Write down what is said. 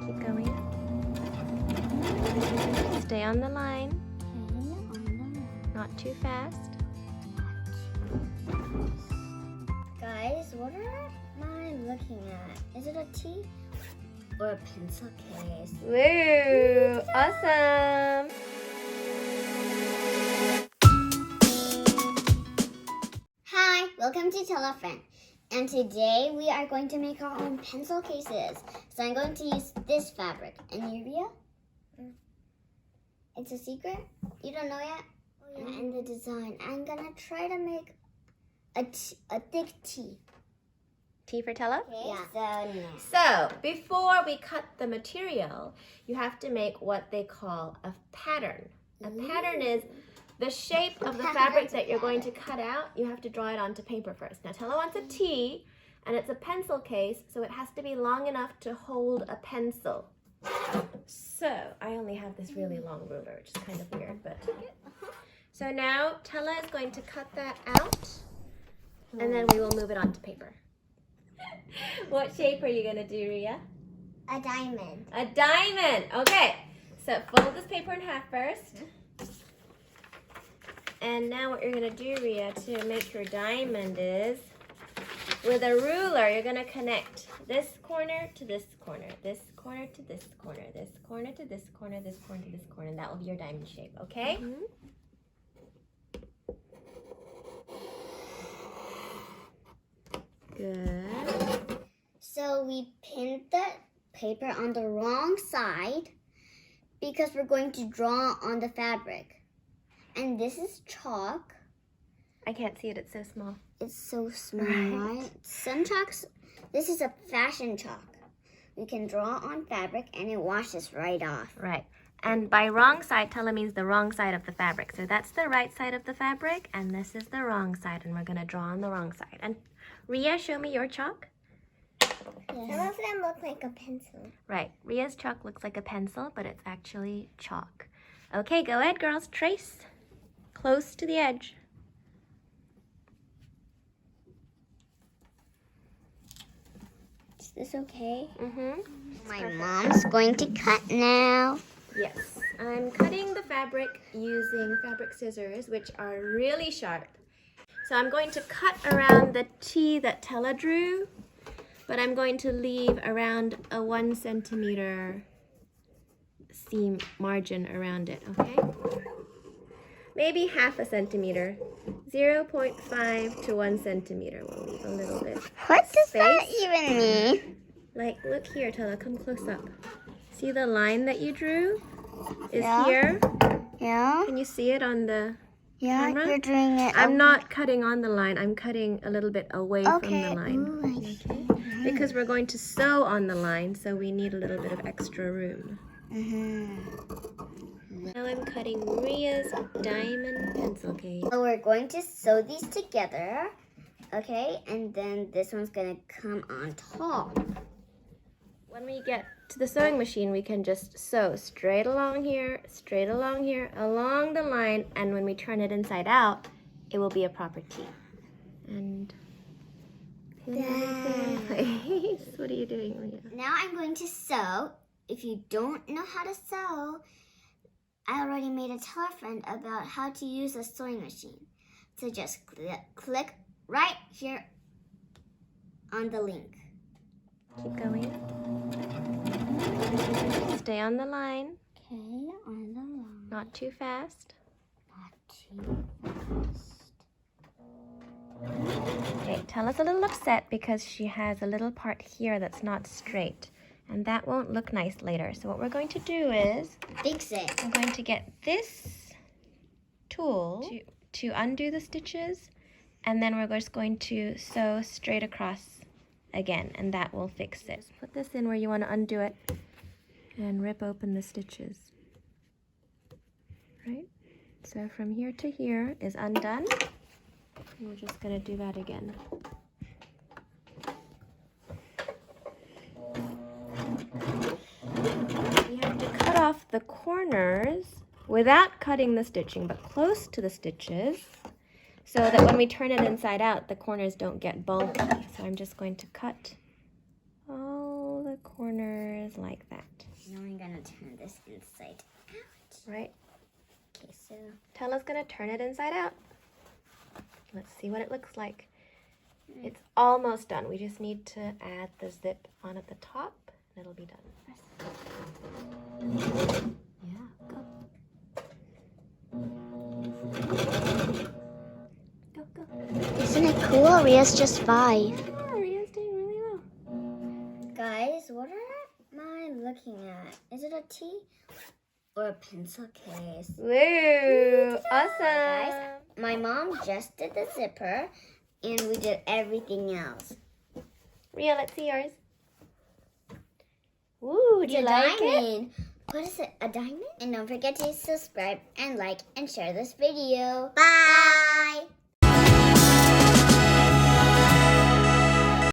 Keep going. Stay on the line. Not too fast. Guys, what am I looking at? Is it a T or a pencil case? Woo! Awesome! Hi, welcome to Tell a Friend. And today we are going to make our own pencil cases. So I'm going to use this fabric. And Yuria? It's a secret? You don't know yet? Oh, yeah. And the design. I'm gonna try to make a thick T. T for Tella? Okay, yeah. So, before we cut the material, you have to make what they call a pattern. A pattern is the shape of the fabric that you're going to cut out. You have to draw it onto paper first. Now, Tella wants a T, and it's a pencil case, so it has to be long enough to hold a pencil. So, I only have this really long ruler, which is kind of weird, but... So now, Tella is going to cut that out, and then we will move it onto paper. What shape are you going to do, Ria? A diamond. A diamond! Okay, so fold this paper in half first. And now what you're going to do, Ria, to make your diamond is, with a ruler, you're going to connect this corner to this corner, this corner to this corner, this corner to this corner, this corner to this corner, and that will be your diamond shape, okay? Good. So we pinned the paper on the wrong side because we're going to draw on the fabric. And this is chalk. I can't see it, it's so small. It's so small, Right. right? Some chalks, this is a fashion chalk. We can draw on fabric and it washes right off. Right. And by wrong side, Tella means the wrong side of the fabric. So that's the right side of the fabric, and this is the wrong side, and we're going to draw on the wrong side. And Ria, show me your chalk. Yes. Some of them look like a pencil. Right. Ria's chalk looks like a pencil, but it's actually chalk. Okay, go ahead, girls. Trace close to the edge. Is this okay? Mm-hmm. My mom's going to cut now. Yes. I'm cutting the fabric using fabric scissors, which are really sharp. So I'm going to cut around the T that Tella drew, but I'm going to leave around a 1 centimeter seam margin around it, okay? Maybe half a centimeter. 0.5 to 1 centimeter. We'll leave a little bit. What does space. that even mean? Like, look here, Tella, come close up. See the line that you drew is Yeah. here? Yeah? Can you see it on the Yeah, camera? you're doing it. I'm not cutting on the line. I'm cutting a little bit away from the line. Ooh, I see. Because we're going to sew on the line, so we need a little bit of extra room. Now I'm cutting Ria's diamond pencil case. So we're going to sew these together, okay? And then this one's gonna come on top. When we get to the sewing machine, we can just sew straight along here, along the line, and when we turn it inside out, it will be a proper T. And pin it in place. What are you doing, Ria? Now I'm going to sew. If you don't know how to sew, I already made a Tell a Friend about how to use a sewing machine. So just click right here on the link. Keep going. Stay on the line, Okay, on the line. not too fast. Not too fast. Okay, Tella's a little upset because she has a little part here that's not straight, and that won't look nice later. So what we're going to do is, Fix it. I'm going to get this tool to undo the stitches, and then we're just going to sew straight across again, and that will fix it. Put this in where you want to undo it, and rip open the stitches. Right? So from here to here is undone. And we're just going to do that again. You have to cut off the corners without cutting the stitching, but close to the stitches, so that when we turn it inside out, the corners don't get bulky. So I'm just going to cut all the corners like that. gonna turn this inside out. Right. Okay, so Tella's gonna turn it inside out. Let's see what it looks like. It's almost done. We just need to add the zip on at the top and it'll be done. Yeah, go. Go, go. isn't it cool? Ria's just 5. Yeah, Ria's doing really well. Guys, what am I looking at? Is it a tea or a pencil case? Woo! Awesome! Guys, my mom just did the zipper and we did everything else. Ria, let's see yours. Woo, do you like it? Diamond. What is it? A diamond? And don't forget to subscribe and like and share this video. Bye!